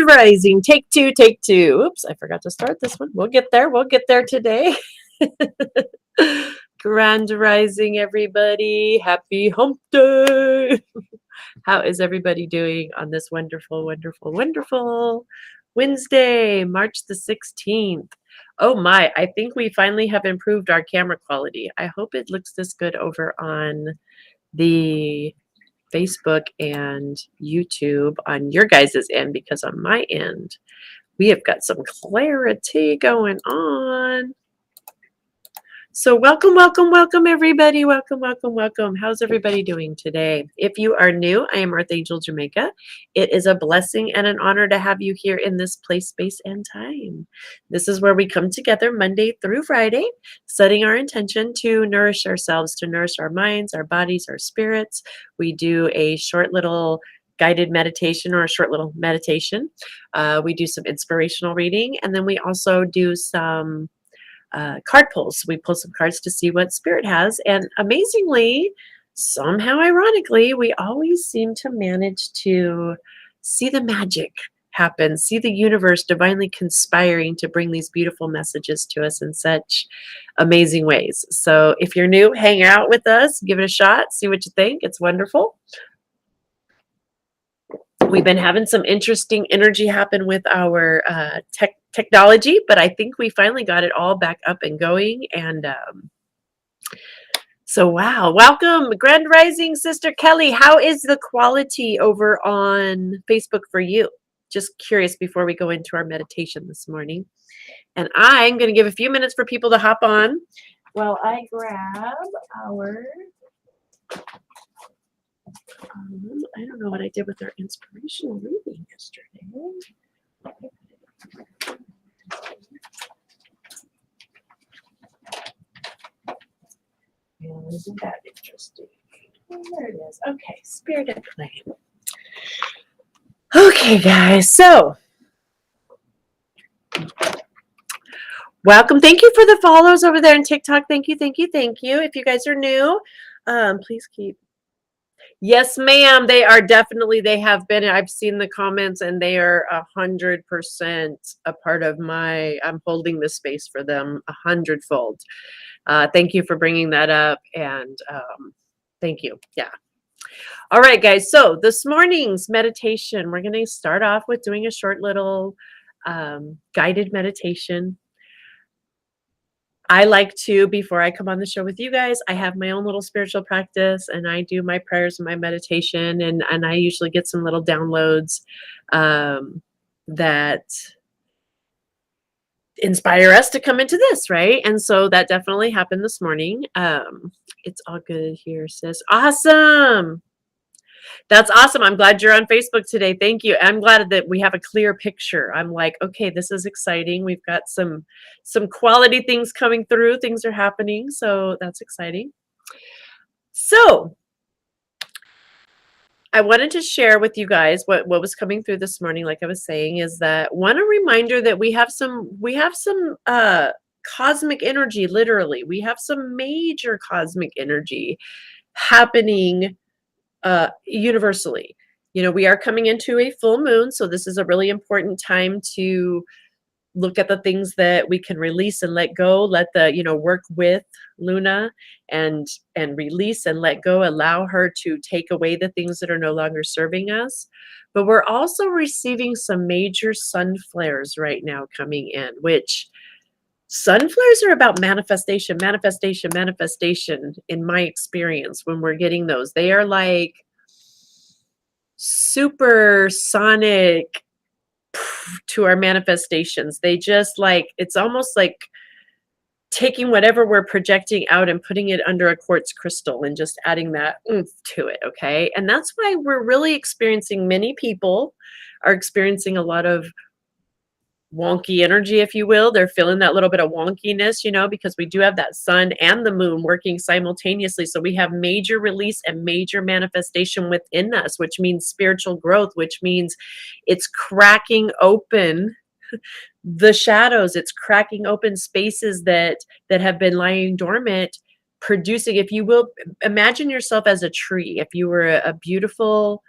Rising. Take two, take two. Oops, I forgot to start this one. We'll get there. We'll get there today. Grand Rising, everybody. Happy hump day. How is everybody doing on this wonderful, wonderful, wonderful Wednesday, March the 16th? Oh my, I think we finally have improved our camera quality. I hope it looks this good over on the Facebook and YouTube on your guys' end, because on my end, we have got some clarity going on. So welcome, welcome, welcome, everybody. Welcome, welcome, welcome. How's everybody doing today? If you are new, I am Archangel Jamaica. It is a blessing and an honor to have you here in this place, space, and time. This is where we come together Monday through Friday, setting our intention to nourish ourselves, to nourish our minds, our bodies, our spirits. We do a short little guided meditation or a short little meditation. We do some inspirational reading, and then we also do some card pulls. We pull some cards to see what spirit has, and amazingly, somehow ironically, we always seem to manage to see the magic happen, see the universe divinely conspiring to bring these beautiful messages to us in such amazing ways. So if you're new, hang out with us, give it a shot, see what you think. It's wonderful. We've been having some interesting energy happen with our technology, but I think we finally got it all back up and going. And so, wow, welcome, Grand Rising, Sister Kelly. How is the quality over on Facebook for you? Just curious before we go into our meditation this morning. And I'm going to give a few minutes for people to hop on while I grab our... I don't know what I did with our inspirational reading yesterday. Yeah, isn't that interesting? Oh, there it is. Okay, Spirited Flame. Okay, guys, so welcome. Thank you for the follows over there on TikTok. Thank you, thank you, thank you. If you guys are new, please keep... Yes, ma'am. They are definitely, they have been. I've seen the comments and they are 100% a part of my, I'm holding the space for them 100-fold. Thank you for bringing that up. And thank you. Yeah. All right, guys. So this morning's meditation, we're going to start off with doing a short little guided meditation. I like to, before I come on the show with you guys, I have my own little spiritual practice and I do my prayers and my meditation, and I usually get some little downloads that inspire us to come into this, right? And so that definitely happened this morning. It's all good here, sis. Awesome. That's awesome. I'm glad you're on Facebook today. Thank you. I'm glad that we have a clear picture. I'm like, okay, this is exciting. We've got some quality things coming through. Things are happening. So that's exciting. So I wanted to share with you guys what was coming through this morning. Like I was saying, is that a reminder that we have some cosmic energy, literally. We have some major cosmic energy happening universally. You know, we are coming into a full moon, so this is a really important time to look at the things that we can release and let go. Let the, work with Luna and release and let go, allow her to take away the things that are no longer serving us. But we're also receiving some major sun flares right now coming in, which sun flares are about manifestation, manifestation, manifestation. In my experience, when we're getting those, they are like supersonic to our manifestations. They just like, it's almost like taking whatever we're projecting out and putting it under a quartz crystal and just adding that oomph to it. Okay. And that's why we're really experiencing, many people are experiencing a lot of wonky energy, if you will. They're feeling that little bit of wonkiness, because we do have that sun and the moon working simultaneously. So we have major release and major manifestation within us, which means spiritual growth, which means it's cracking open the shadows. It's cracking open spaces that have been lying dormant, producing, if you will, imagine yourself as a tree. If you were a beautiful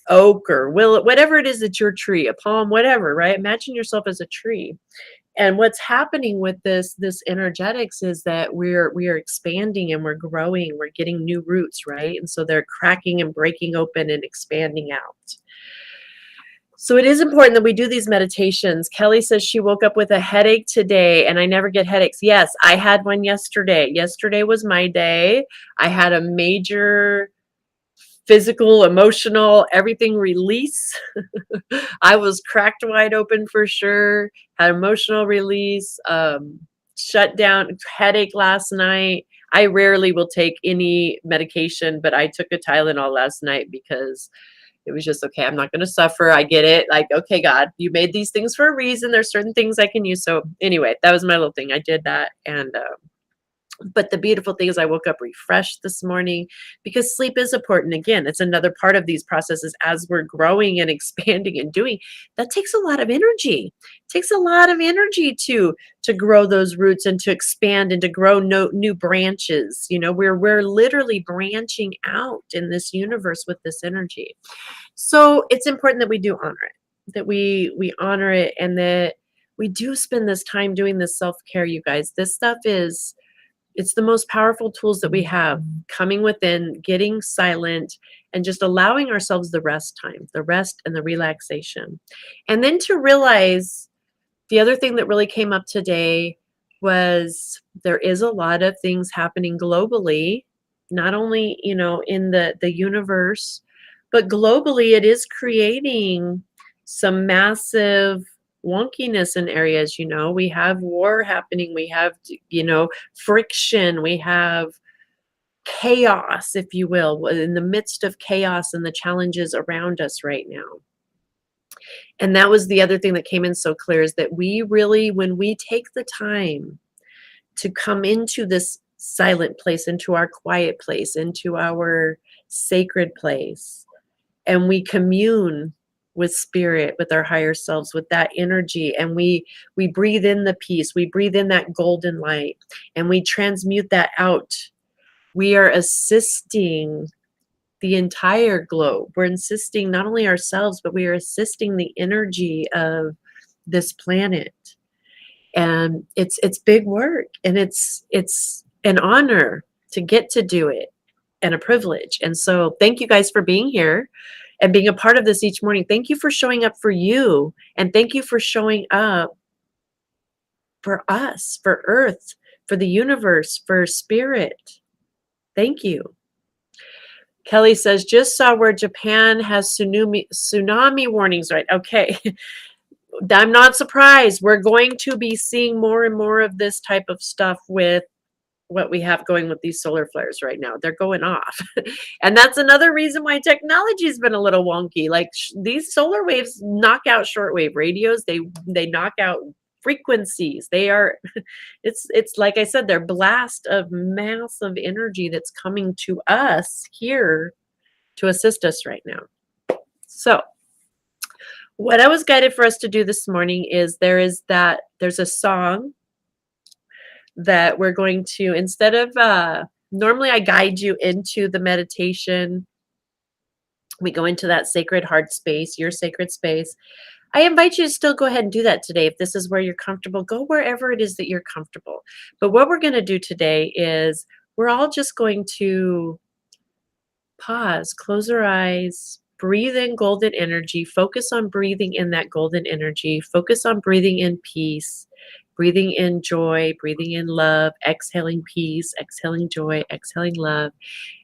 oak or willow, whatever it is that's your tree, a palm, whatever, right? Imagine yourself as a tree. And what's happening with this energetics is that we are expanding and we're growing, we're getting new roots, right? And so they're cracking and breaking open and expanding out. So it is important that we do these meditations. Kelly says she woke up with a headache today and I never get headaches. Yes, I had one yesterday. Yesterday was my day. I had a major physical, emotional, everything release. I was cracked wide open for sure, had emotional release, shut down, headache last night. I rarely will take any medication, but I took a Tylenol last night because it was just, okay, I'm not going to suffer. I get it. Like, okay, God, you made these things for a reason. There's certain things I can use. So anyway, that was my little thing. I did that. And, but the beautiful thing is I woke up refreshed this morning because sleep is important. Again, it's another part of these processes as we're growing and expanding and doing. That takes a lot of energy. It takes a lot of energy to grow those roots and to expand and to grow new branches. You know, we're literally branching out in this universe with this energy. So it's important that we do honor it, that we honor it, and that we do spend this time doing this self-care, you guys. This stuff is, it's the most powerful tools that we have, coming within, getting silent, and just allowing ourselves the rest time, the rest and the relaxation. And then to realize the other thing that really came up today was there is a lot of things happening globally, not only, you know, in the universe, but globally it is creating some massive wonkiness in areas. You know, we have war happening, we have, you know, friction, we have chaos, if you will, in the midst of chaos and the challenges around us right now. And that was the other thing that came in so clear, is that we really, when we take the time to come into this silent place, into our quiet place, into our sacred place, and we commune with spirit, with our higher selves, with that energy, and we breathe in the peace, we breathe in that golden light, and we transmute that out, we are assisting the entire globe. We're assisting not only ourselves, but we are assisting the energy of this planet. And it's big work, and it's an honor to get to do it, and a privilege. And so thank you guys for being here and being a part of this each morning. Thank you for showing up for you, and thank you for showing up for us, for Earth, for the universe, for spirit. Thank you. Kelly says, just saw where Japan has tsunami warnings, right? Okay. I'm not surprised. We're going to be seeing more and more of this type of stuff with what we have going with these solar flares right now. They're going off. And that's another reason why technology has been a little wonky. Like these solar waves knock out shortwave radios. They knock out frequencies. They are, it's like I said, they're blast of massive energy that's coming to us here to assist us right now. So what I was guided for us to do this morning is there's a song that we're going to, instead of normally I guide you into the meditation, we go into that sacred heart space, your sacred space. I invite you to still go ahead and do that today. If this is where you're comfortable, go wherever it is that you're comfortable. But what we're going to do today is we're all just going to pause, close our eyes, breathe in golden energy, focus on breathing in that golden energy, focus on breathing in peace, breathing in joy, breathing in love, exhaling peace, exhaling joy, exhaling love.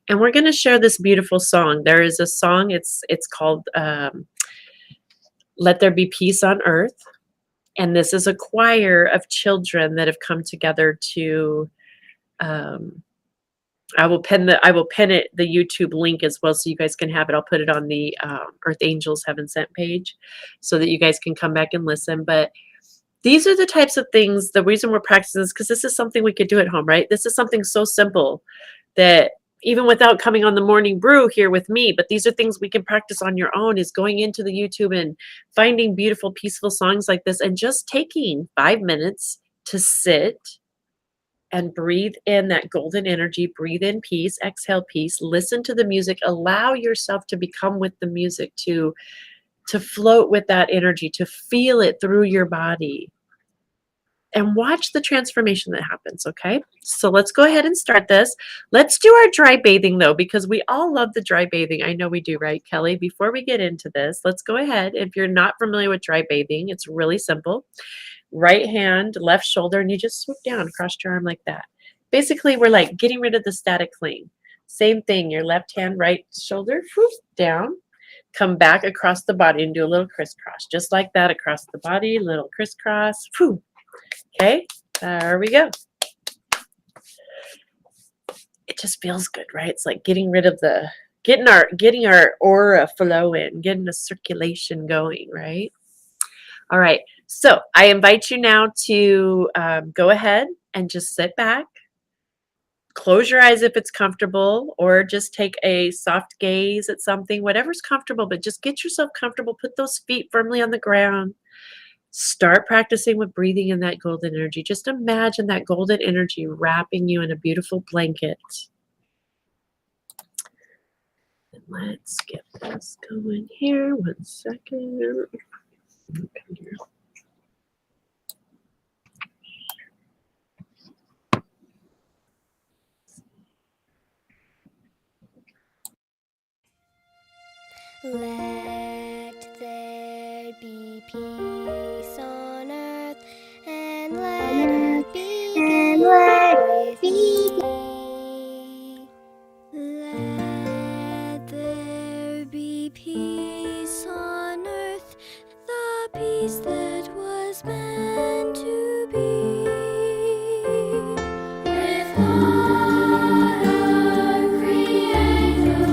And we're going to share this beautiful song. There is a song, it's called Let There Be Peace on Earth. And this is a choir of children that have come together to I will pin it, the YouTube link as well, so you guys can have it. I'll put it on the Earth Angels Heaven Sent page so that you guys can come back and listen. But these are the types of things, the reason we're practicing is because this is something we could do at home, right? This is something so simple that even without coming on the morning brew here with me, but these are things we can practice on your own, is going into the YouTube and finding beautiful, peaceful songs like this and just taking 5 minutes to sit and breathe in that golden energy. Breathe in peace, exhale peace. Listen to the music. Allow yourself to become with the music, to float with that energy, to feel it through your body. And watch the transformation that happens, okay? So let's go ahead and start this. Let's do our dry bathing though, because we all love the dry bathing. I know we do, right, Kelly? Before we get into this, let's go ahead. If you're not familiar with dry bathing, it's really simple. Right hand, left shoulder, and you just swoop down across your arm like that. Basically, we're like getting rid of the static cling. Same thing, your left hand, right shoulder, whoop, down. Come back across the body and do a little crisscross. Just like that, across the body, little crisscross. Whew. Okay, there we go. It just feels good, right? It's like getting rid of the, getting our aura flowing, getting the circulation going, right? All right, so I invite you now to go ahead and just sit back. Close your eyes if it's comfortable, or just take a soft gaze at something, whatever's comfortable, but just get yourself comfortable. Put those feet firmly on the ground. Start practicing with breathing in that golden energy. Just imagine that golden energy wrapping you in a beautiful blanket. And let's get this going here. 1 second. Let there be peace on earth, and let it begin with me. Let there be peace on earth, the peace that was meant to be. With God our Creator,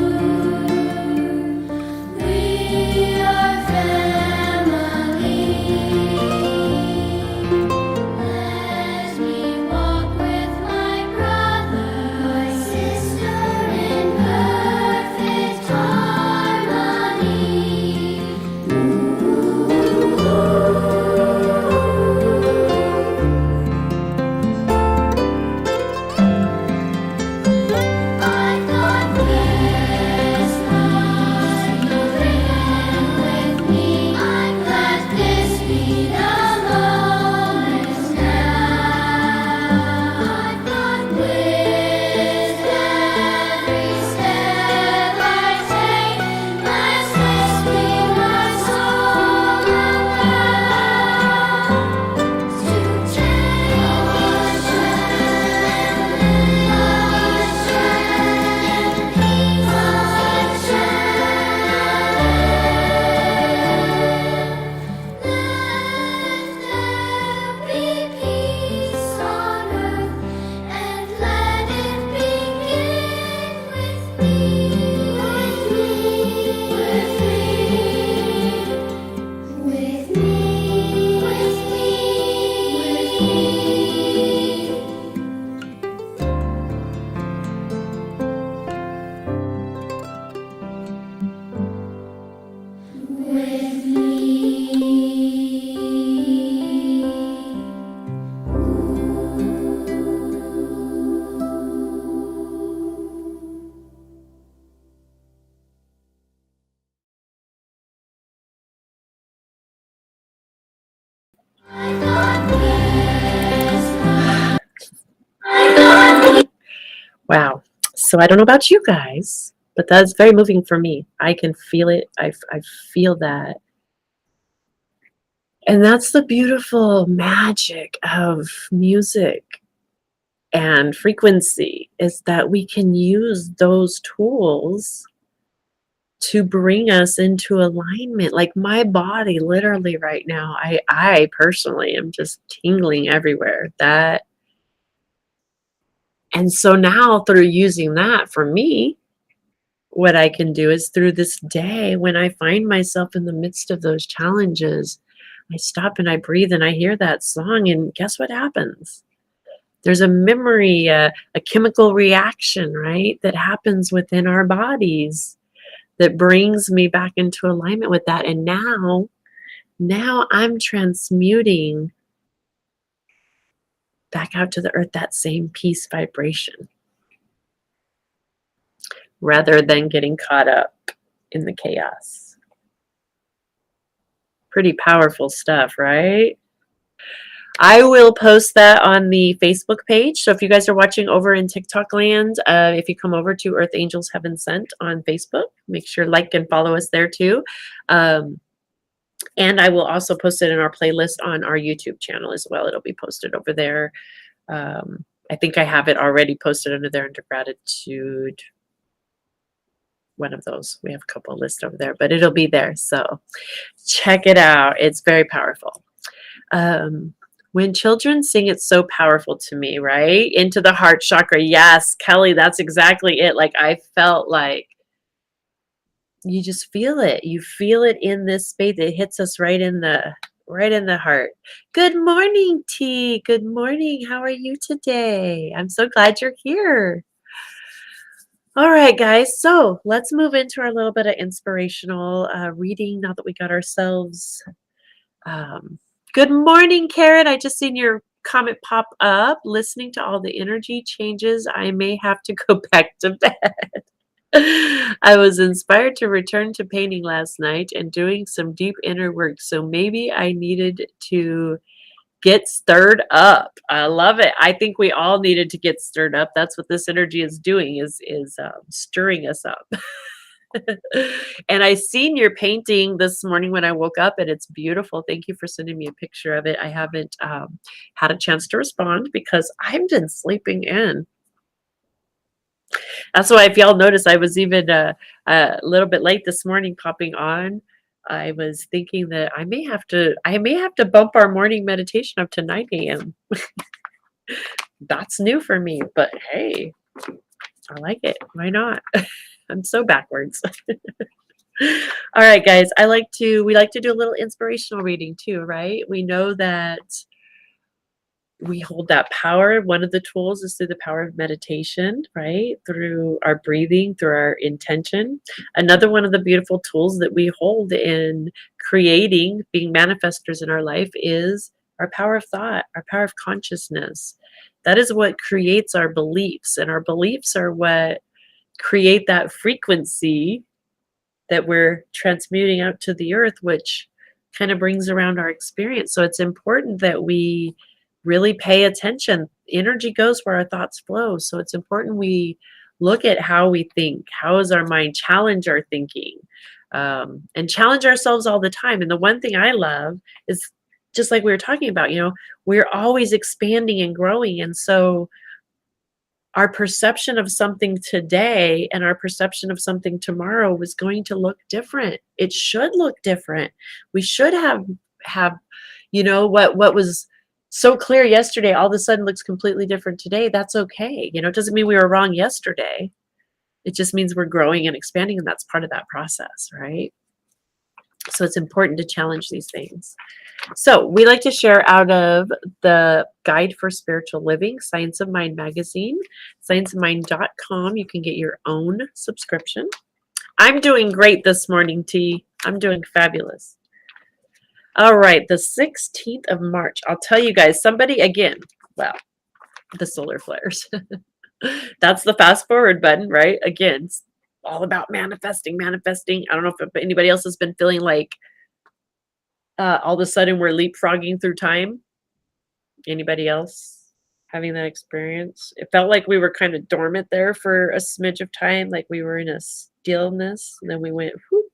we are family. Let me walk with my brother, my sister in perfect harmony. I thought this life will bring with me. I'm glad this be the moment now. I thought with every step I take, lest this be my sole vow, to change with me. With Wow. So I don't know about you guys, but that's very moving for me. I can feel it. I feel that. And that's the beautiful magic of music and frequency, is that we can use those tools to bring us into alignment. Like my body literally right now, I personally am just tingling everywhere. That, and so now through using that for me, what I can do is through this day, when I find myself in the midst of those challenges, I stop and I breathe and I hear that song, and guess what happens? There's a memory, a chemical reaction, right, that happens within our bodies that brings me back into alignment with that. And now I'm transmuting back out to the earth, that same peace vibration, rather than getting caught up in the chaos. Pretty powerful stuff, right? I will post that on the Facebook page. So if you guys are watching over in TikTok land, if you come over to Earth Angels Heaven Sent on Facebook, make sure like and follow us there too. And I will also post it in our playlist on our YouTube channel as well. It'll be posted over there. I think I have it already posted under there under gratitude. One of those. We have a couple lists over there, but it'll be there. So check it out. It's very powerful. When children sing, it's so powerful to me, right? Into the heart chakra. Yes, Kelly, that's exactly it. Like I felt like you just feel it. You feel it in this space. It hits us right in the heart. Good morning, T. Good morning. How are you today? I'm so glad you're here. All right, guys. So let's move into our little bit of inspirational reading now that we got ourselves. Good morning, Karen. I just seen your comment pop up. Listening to all the energy changes, I may have to go back to bed. I was inspired to return to painting last night and doing some deep inner work. So maybe I needed to get stirred up. I love it. I think we all needed to get stirred up. That's what this energy is doing, is stirring us up. And I seen your painting this morning when I woke up, and it's beautiful. Thank you for sending me a picture of it. I haven't had a chance to respond because I've been sleeping in. That's why, if y'all notice, I was even a little bit late this morning popping on. I was thinking that I may have to bump our morning meditation up to 9 a.m. That's new for me, but hey, I like it. Why not? I'm so backwards. All right, guys. We like to do a little inspirational reading too, right? We know that we hold that power. One of the tools is through the power of meditation, right? Through our breathing, through our intention. Another one of the beautiful tools that we hold in creating, being manifestors in our life, is our power of thought, our power of consciousness. That is what creates our beliefs, and our beliefs are what create that frequency that we're transmuting out to the earth, which kind of brings around our experience. So it's important that we really pay attention. Energy goes where our thoughts flow. So it's important we look at how we think. How is our mind? Challenge our thinking, and challenge ourselves all the time. And the one thing I love is, just like we were talking about, we're always expanding and growing. And so our perception of something today and our perception of something tomorrow is going to look different. It should look different. We should have what was so clear yesterday all of a sudden looks completely different today. That's okay. It doesn't mean we were wrong yesterday. It just means we're growing and expanding, and that's part of that process, right? So it's important to challenge these things. So we like to share out of the Guide for Spiritual Living, Science of Mind magazine, scienceofmind.com. You can get your own subscription. I'm doing great this morning, T. I'm doing fabulous. All right, the 16th of March. I'll tell you guys, somebody, again, well, the solar flares. That's the fast forward button, right? Again, it's all about manifesting. I don't know if anybody else has been feeling like all of a sudden we're leapfrogging through time. Anybody else having that experience? It felt like we were kind of dormant there for a smidge of time, like we were in a stillness, and then we went, whoop,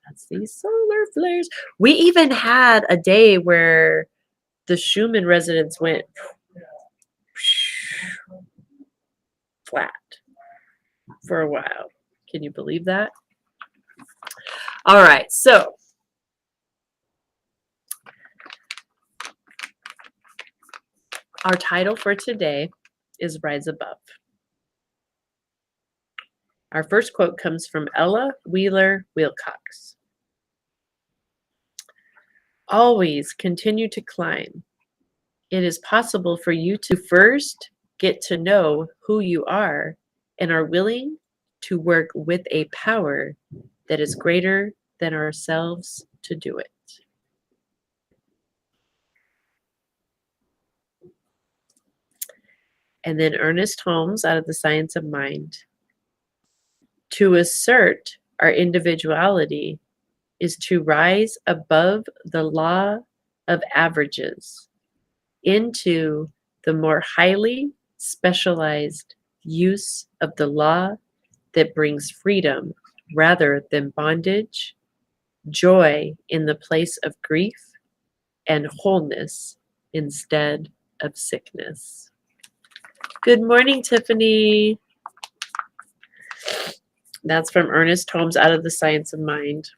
that's these solar flares. We even had a day where the Schumann resonance went flat for a while. Can you believe that? All right, so our title for today is Rise Above. Our first quote comes from Ella Wheeler Wilcox. Always continue to climb. It is possible for you to first get to know who you are and are willing to work with a power that is greater than ourselves to do it. And then Ernest Holmes out of The Science of Mind. To assert our individuality is to rise above the law of averages into the more highly specialized use of the law that brings freedom rather than bondage, joy in the place of grief, and wholeness instead of sickness. Good morning, Tiffany. That's from Ernest Holmes out of The Science of Mind.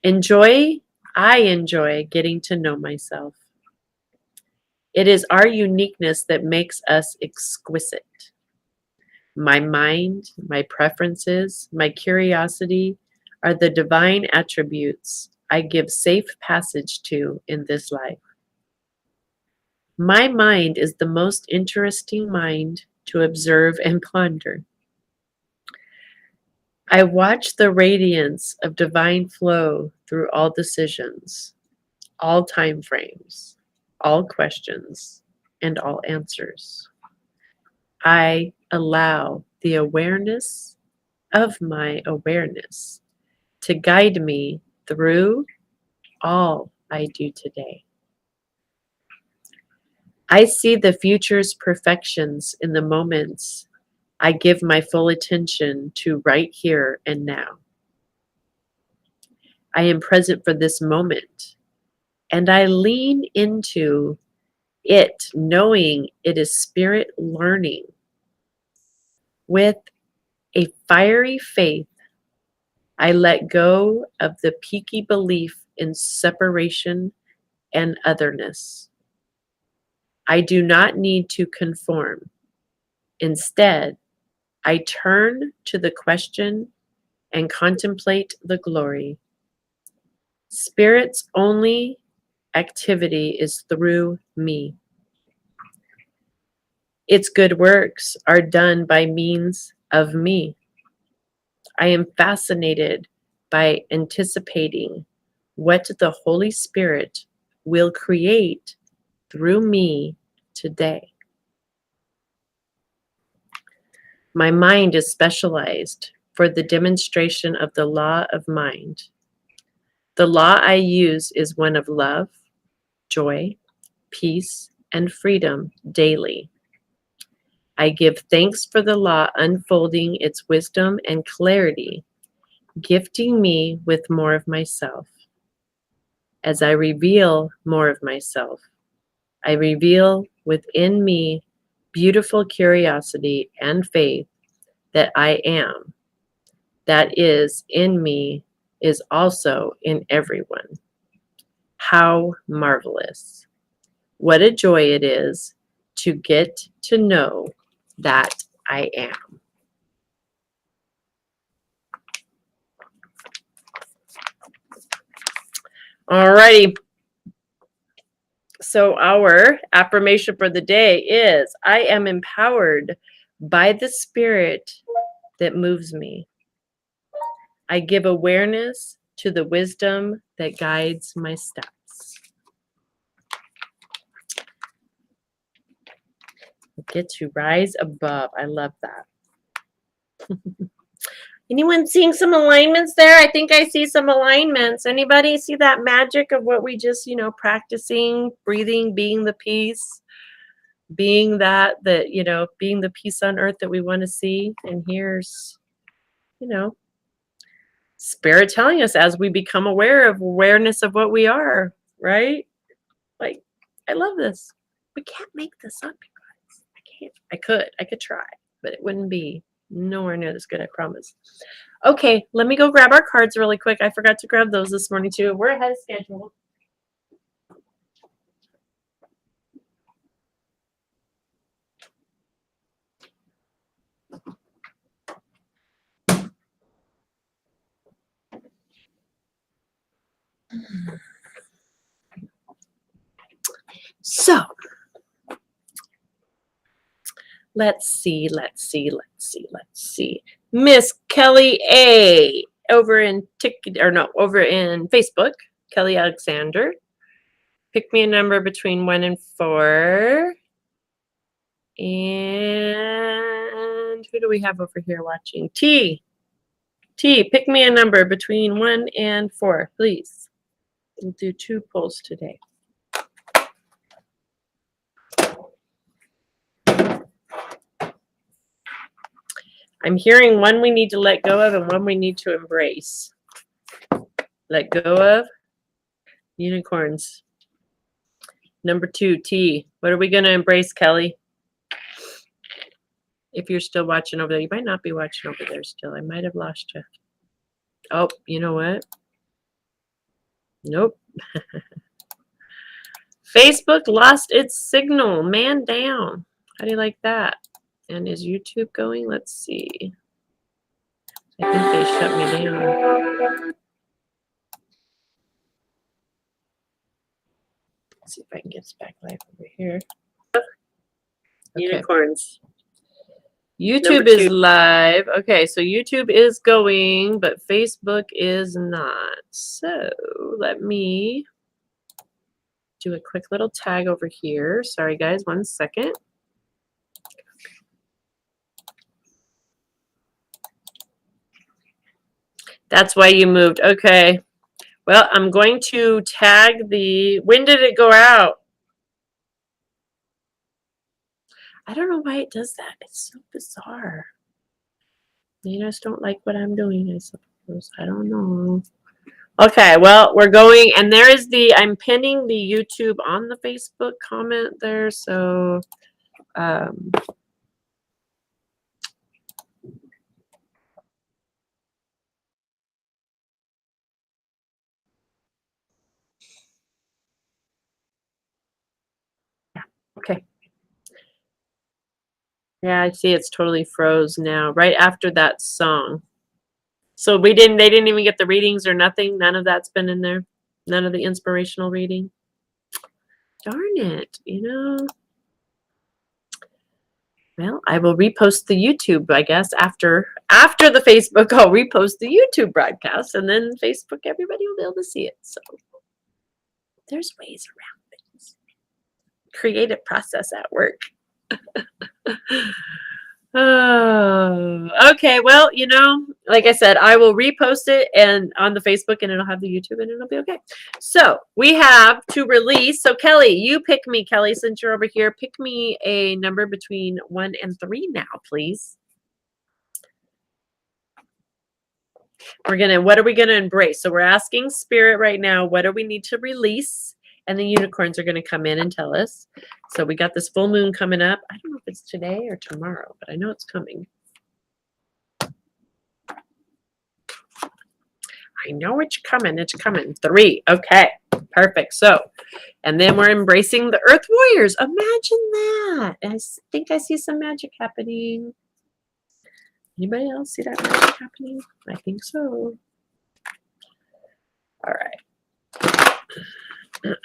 I enjoy getting to know myself. It is our uniqueness that makes us exquisite. My mind, my preferences, my curiosity are the divine attributes I give safe passage to in this life. My mind is the most interesting mind to observe and ponder. I watch the radiance of divine flow through all decisions, all time frames, all questions, and all answers. I allow the awareness of my awareness to guide me through all I do today. I see the future's perfections in the moments I give my full attention to right here and now. I am present for this moment, and I lean into it, knowing it is spirit learning. With a fiery faith, I let go of the peaky belief in separation and otherness. I do not need to conform. Instead, I turn to the question and contemplate the glory. Spirit's only activity is through me. Its good works are done by means of me. I am fascinated by anticipating what the Holy Spirit will create through me today. My mind is specialized for the demonstration of the law of mind. The law I use is one of love, joy, peace, and freedom daily. I give thanks for the law unfolding its wisdom and clarity, gifting me with more of myself. As I reveal more of myself, I reveal within me beautiful curiosity and faith that I am, that is in me, is also in everyone. How marvelous. What a joy it is to get to know that I am. Alrighty. So our affirmation for the day is, I am empowered by the spirit that moves me. I give awareness to the wisdom that guides my steps. Get to rise above. I love that. Anyone seeing some alignments there? I think I see some alignments. Anybody see that magic of what we just, practicing, breathing, being the peace, being being the peace on earth that we want to see? And here's, Spirit telling us as we become awareness of what we are, right? Like, I love this. We can't make this up, you guys. I could try, but it wouldn't be nowhere near as good, I promise. Okay, let me go grab our cards really quick. I forgot to grab those this morning too. We're ahead of schedule. So, let's see. Miss Kelly A. over in Facebook, Kelly Alexander. Pick me a number between 1 and 4. And who do we have over here watching? T. T, pick me a number between 1 and 4, please. We'll do 2 polls today. I'm hearing one we need to let go of and one we need to embrace. Let go of. Unicorns. Number 2, T. What are we going to embrace, Kelly? If you're still watching over there. You might not be watching over there still. I might have lost you. Oh, you know what? Nope. Facebook lost its signal. Man down. How do you like that? And is YouTube going? Let's see. I think they shut me down. Let's see if I can get us back live over here. Okay. Unicorns. YouTube is live. Okay, so YouTube is going, but Facebook is not. So let me do a quick little tag over here. Sorry, guys, 1 second. That's why you moved. Okay. Well, I'm going to tag the... When did it go out? I don't know why it does that. It's so bizarre. You just don't like what I'm doing, I suppose. I don't know. Okay, well, we're going, and there is the, I'm pinning the YouTube on the Facebook comment there, so, okay. Yeah, I see it's totally froze now, right after that song. So they didn't even get the readings or nothing? None of that's been in there? None of the inspirational reading? Darn it, you know. Well, I will repost the YouTube, I guess, after the Facebook, I'll repost the YouTube broadcast, and then Facebook, everybody will be able to see it. So there's ways around things. Creative process at work. Oh, okay. Well, you know, like I said, I will repost it and on the Facebook, and it'll have the YouTube, and it'll be okay. So we have to release. So Kelly, you pick me, Kelly, since you're over here. Pick me a number between 1 and 3 now, please. What are we gonna embrace? So we're asking Spirit right now, what do we need to release? And the unicorns are going to come in and tell us. So we got this full moon coming up. I don't know if it's today or tomorrow, but I know it's coming. I know it's coming. It's coming. 3. Okay. Perfect. So, and then we're embracing the Earth Warriors. Imagine that. I think I see some magic happening. Anybody else see that magic happening? I think so. All right. What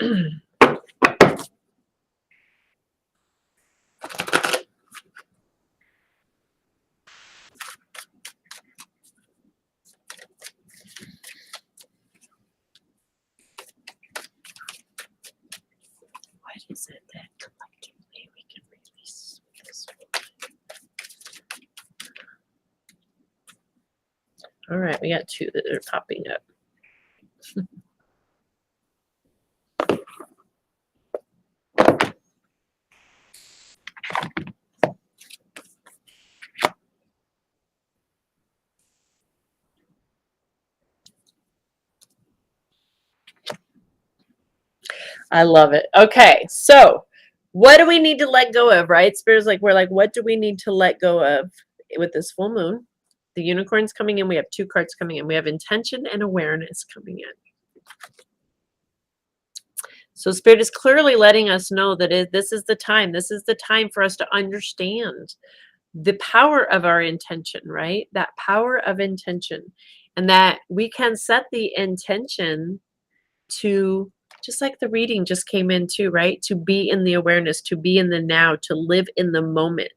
is it that collectively we can release this? All right, we got 2 that are popping up. I love it. Okay, so what do we need to let go of, right? Spirit's like, we're like, what do we need to let go of with this full moon? The unicorn's coming in. We have 2 cards coming in. We have intention and awareness coming in. So Spirit is clearly letting us know that this is the time. This is the time for us to understand the power of our intention, right? That power of intention. And that we can set the intention to, just like the reading just came in too, right? To be in the awareness, to be in the now, to live in the moment,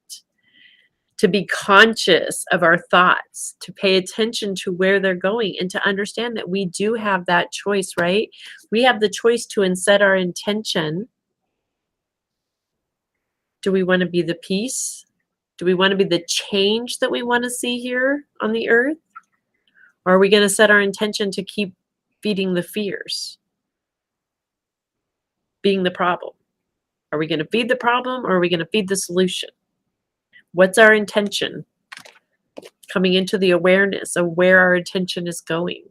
to be conscious of our thoughts, to pay attention to where they're going, and to understand that we do have that choice, right? We have the choice to set our intention Do we want to be the peace? Do we want to be the change that we want to see here on the earth? Or are we going to set our intention to keep feeding the fears, being the problem? Are we going to feed the problem or are we going to feed the solution? What's our intention? Coming into the awareness of where our attention is going,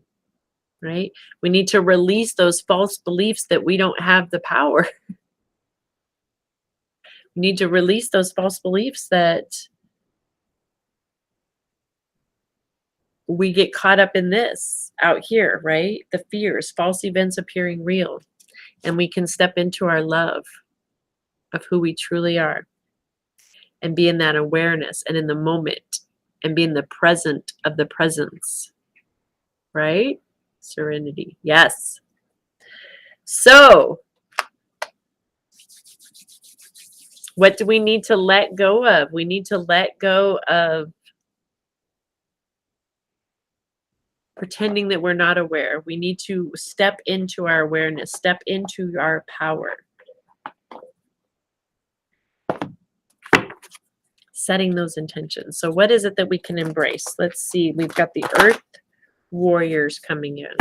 right? We need to release those false beliefs that we don't have the power. We need to release those false beliefs that we get caught up in this out here, right? The fears, false events appearing real. And we can step into our love of who we truly are and be in that awareness and in the moment and be in the present of the presence, right? Serenity. Yes. So, what do we need to let go of? We need to let go of pretending that we're not aware. We need to step into our awareness, step into our power. Setting those intentions. So what is it that we can embrace? Let's see. We've got the Earth Warriors coming in.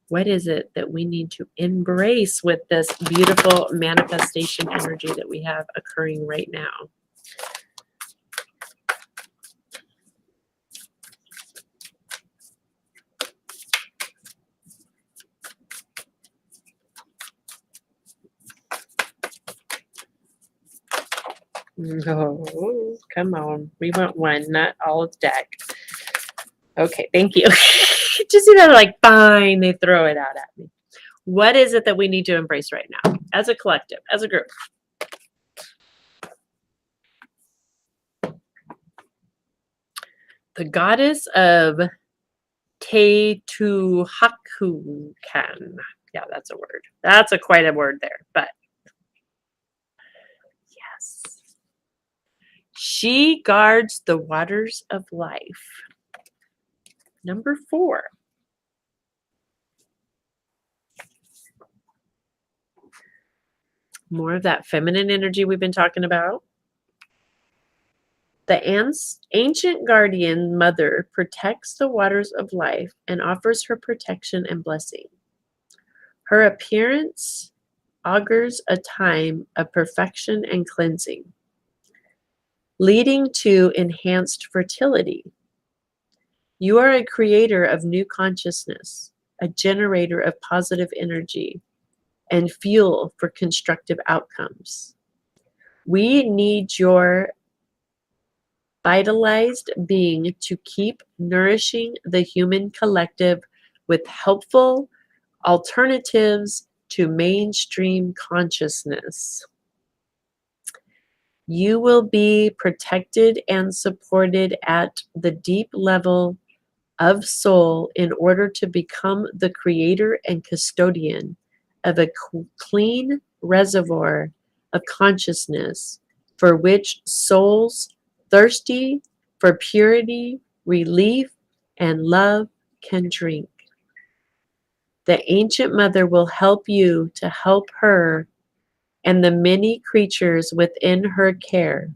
What is it that we need to embrace with this beautiful manifestation energy that we have occurring right now? No, come on. We want one, not all of deck. Okay, thank you. Just see that, like, fine, they throw it out at me. What is it that we need to embrace right now as a collective, as a group? The goddess of Teotihuacan. Yeah, that's a word. That's quite a word there, but yes. She guards the waters of life. Number 4. More of that feminine energy we've been talking about. The ancient guardian mother protects the waters of life and offers her protection and blessing. Her appearance augurs a time of perfection and cleansing, leading to enhanced fertility. You are a creator of new consciousness, a generator of positive energy, and fuel for constructive outcomes. We need your vitalized being to keep nourishing the human collective with helpful alternatives to mainstream consciousness. You will be protected and supported at the deep level of soul in order to become the creator and custodian of a clean reservoir of consciousness for which souls thirsty for purity, relief, and love can drink. The ancient mother will help you to help her and the many creatures within her care.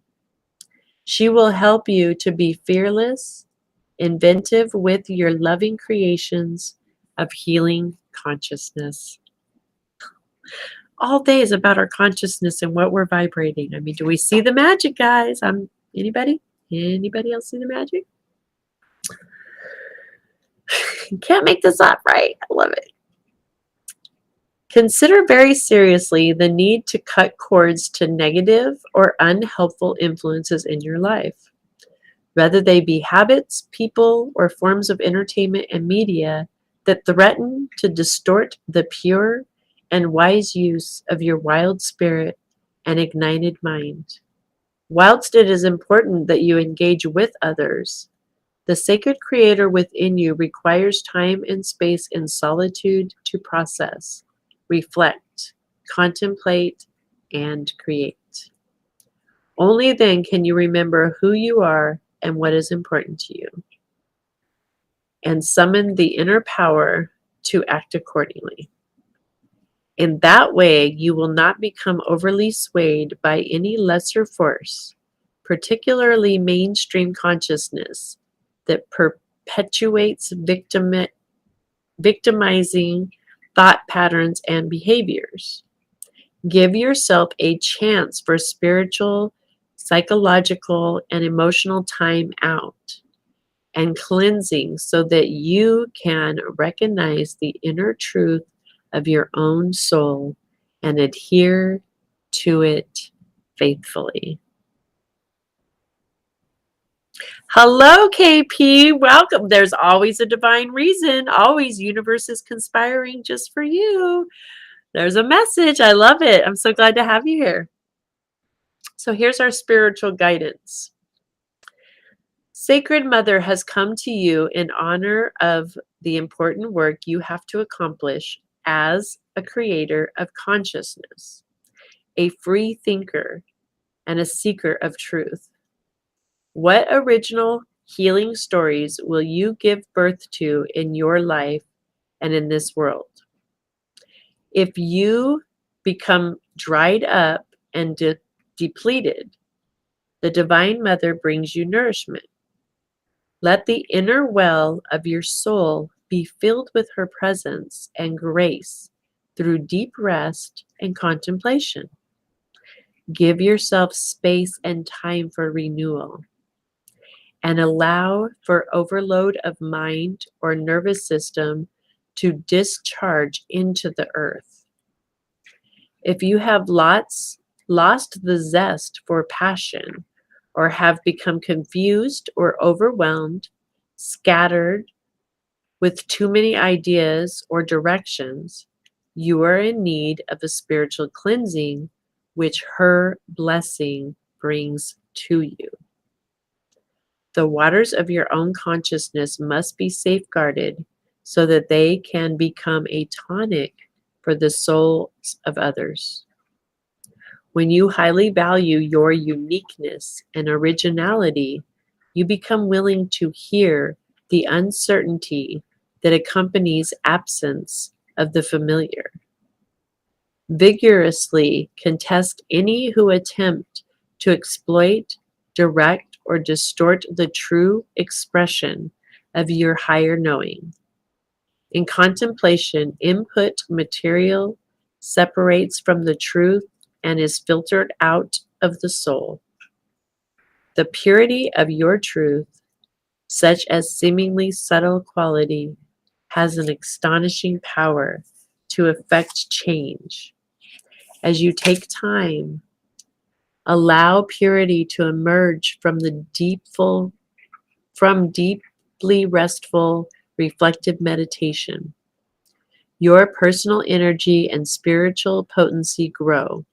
She will help you to be fearless, inventive with your loving creations of healing consciousness. All day is about our consciousness and what we're vibrating. I mean, do we see the magic, guys? Anybody? Anybody else see the magic? Can't make this up, right? I love it. Consider very seriously the need to cut cords to negative or unhelpful influences in your life. Whether they be habits, people, or forms of entertainment and media that threaten to distort the pure and wise use of your wild spirit and ignited mind. Whilst it is important that you engage with others, the sacred creator within you requires time and space in solitude to process, reflect, contemplate, and create. Only then can you remember who you are and what is important to you, and summon the inner power to act accordingly. In that way, you will not become overly swayed by any lesser force, particularly mainstream consciousness that perpetuates victimizing thought patterns and behaviors. Give yourself a chance for spiritual, psychological, and emotional time out and cleansing so that you can recognize the inner truth of your own soul and adhere to it faithfully. Hello, KP. Welcome. There's always a divine reason. Always, universe is conspiring just for you. There's a message. I love it. I'm so glad to have you here. So here's our spiritual guidance. Sacred Mother has come to you in honor of the important work you have to accomplish as a creator of consciousness, a free thinker, and a seeker of truth. What original healing stories will you give birth to in your life and in this world? If you become dried up and depleted, the Divine Mother brings you nourishment. Let the inner well of your soul be filled with her presence and grace through deep rest and contemplation. Give yourself space and time for renewal and allow for overload of mind or nervous system to discharge into the earth. If you have lost the zest for passion, or have become confused or overwhelmed, scattered with too many ideas or directions, you are in need of a spiritual cleansing, which her blessing brings to you. The waters of your own consciousness must be safeguarded so that they can become a tonic for the souls of others. When you highly value your uniqueness and originality, you become willing to hear the uncertainty that accompanies absence of the familiar. Vigorously contest any who attempt to exploit, direct, or distort the true expression of your higher knowing. In contemplation, input material separates from the truth and is filtered out of the soul. The purity of your truth, such as seemingly subtle quality, has an astonishing power to effect change. As you take time, allow purity to emerge from deeply restful, reflective meditation. Your personal energy and spiritual potency grow.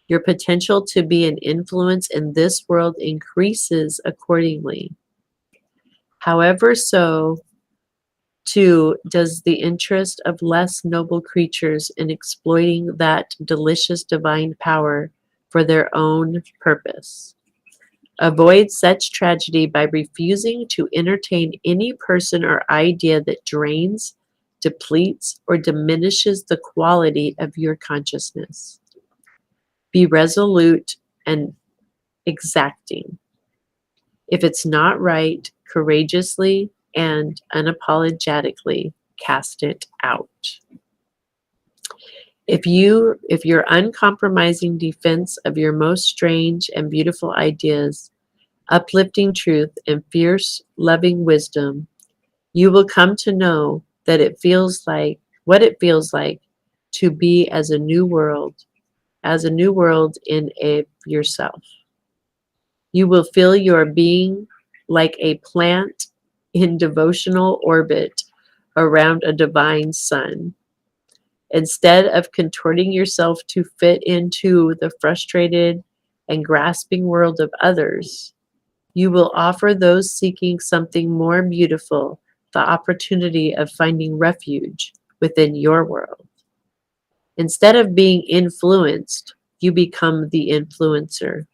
Your potential to be an influence in this world increases accordingly. However, so too does the interest of less noble creatures in exploiting that delicious divine power for their own purpose. Avoid such tragedy by refusing to entertain any person or idea that drains, depletes, or diminishes the quality of your consciousness. Be resolute and exacting. If it's not right, courageously and unapologetically cast it out. If your uncompromising defense of your most strange and beautiful ideas, uplifting truth, and fierce loving wisdom, you will come to know that it feels like to be as a new world in yourself. You will feel your being like a plant in devotional orbit around a divine sun. Instead of contorting yourself to fit into the frustrated and grasping world of others, you will offer those seeking something more beautiful the opportunity of finding refuge within your world. Instead of being influenced, you become the influencer.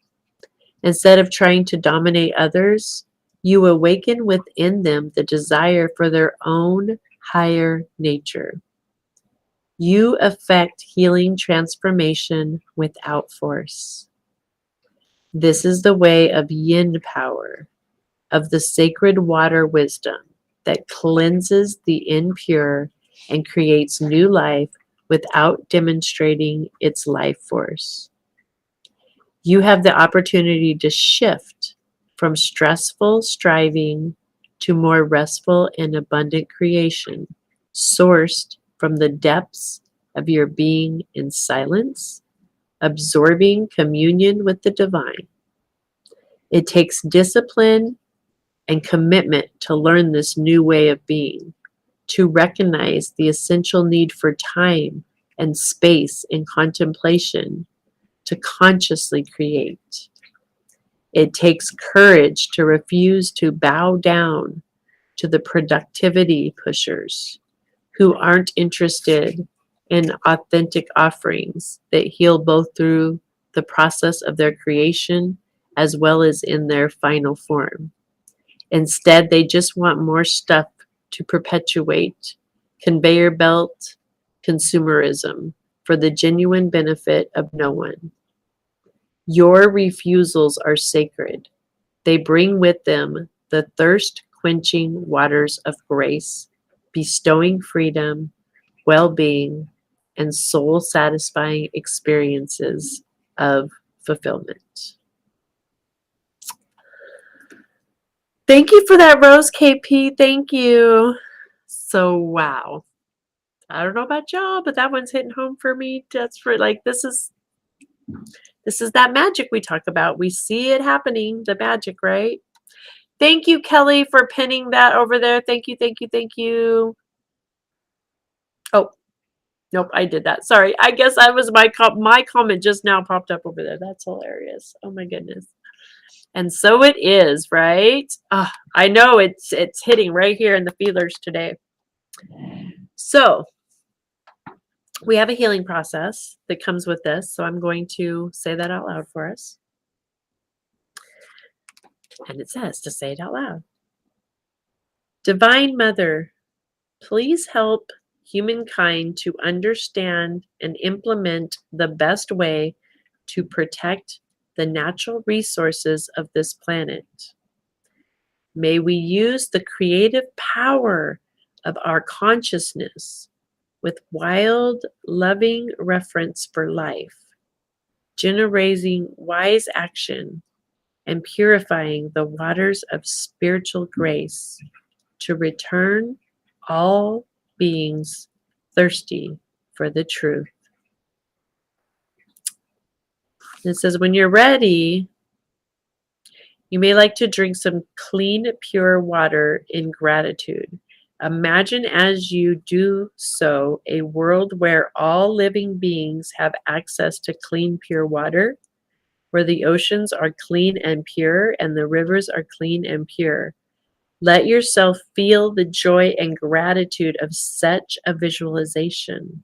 Instead of trying to dominate others, you awaken within them the desire for their own higher nature. You affect healing transformation without force. This is the way of yin power, of the sacred water wisdom that cleanses the impure and creates new life without demonstrating its life force. You have the opportunity to shift from stressful striving to more restful and abundant creation, sourced from the depths of your being in silence, absorbing communion with the divine. It takes discipline and commitment to learn this new way of being, to recognize the essential need for time and space in contemplation, to consciously create. It takes courage to refuse to bow down to the productivity pushers who aren't interested in authentic offerings that heal both through the process of their creation as well as in their final form. Instead, they just want more stuff to perpetuate conveyor belt consumerism for the genuine benefit of no one. Your refusals are sacred. They bring with them the thirst quenching waters of grace, bestowing freedom, well being, and soul satisfying experiences of fulfillment. Thank you for that, Rose KP. Thank you. So, wow. I don't know about y'all, but that one's hitting home for me. That's for like this is that magic we talk about. We see it happening, the magic, right? Thank you, Kelly, for pinning that over there. Thank you, thank you, thank you. Oh, nope, I did that. Sorry. I guess that was my comment just now popped up over there. That's hilarious. Oh my goodness. And so it is, right? I know it's hitting right here in the feelers today. So we have a healing process that comes with this. So I'm going to say that out loud for us. And it says to say it out loud. Divine Mother, please help humankind to understand and implement the best way to protect the natural resources of this planet. May we use the creative power of our consciousness with wild, loving reverence for life, generating wise action and purifying the waters of spiritual grace to return all beings thirsty for the truth. It says, when you're ready, you may like to drink some clean, pure water in gratitude. Imagine as you do so a world where all living beings have access to clean, pure water, where the oceans are clean and pure and the rivers are clean and pure. Let yourself feel the joy and gratitude of such a visualization.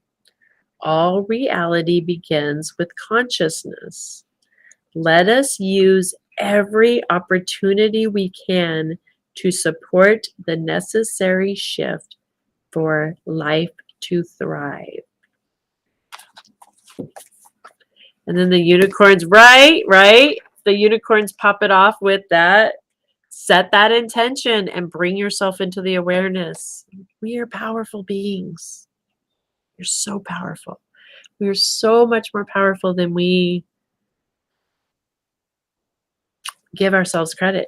All reality begins with consciousness. Let us use every opportunity we can to support the necessary shift for life to thrive. And then the unicorns, right? The unicorns pop it off with that. Set that intention and bring yourself into the awareness. We are powerful beings. You're so powerful. We are so much more powerful than we give ourselves credit.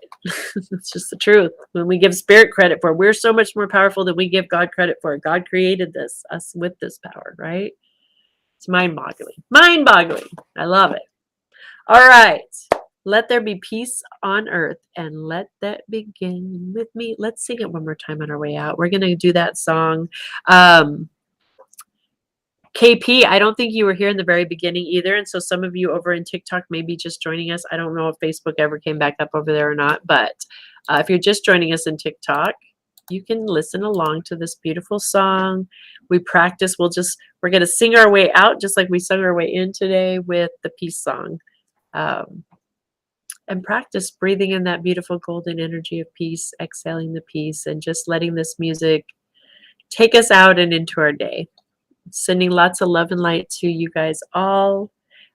It's just the truth. When we give spirit credit for it, we're so much more powerful than we give God credit for it. God created us with this power, right? It's mind-boggling. Mind-boggling. I love it. All right. Let there be peace on earth and let that begin with me. Let's sing it one more time on our way out. We're going to do that song. KP, I don't think you were here in the very beginning either. And so some of you over in TikTok may be just joining us. I don't know if Facebook ever came back up over there or not. But if you're just joining us in TikTok, you can listen along to this beautiful song. We practice. We're going to sing our way out just like we sung our way in today with the peace song. And practice breathing in that beautiful golden energy of peace, exhaling the peace, and just letting this music take us out and into our day. Sending lots of love and light to you guys all.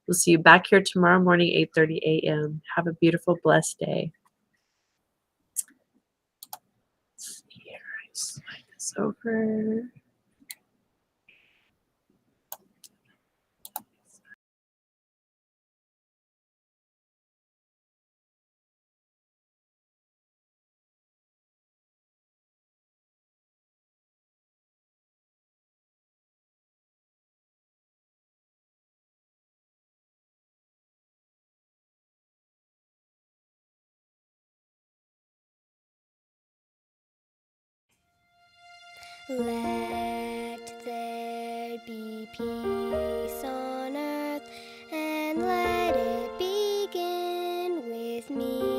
We'll see you back here tomorrow morning, 8:30 a.m. Have a beautiful, blessed day. Let's see here. I slide this over. Let there be peace on earth, and let it begin with me.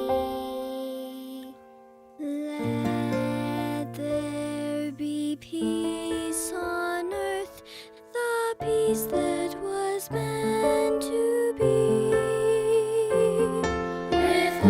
Let there be peace on earth, the peace that was meant to be. With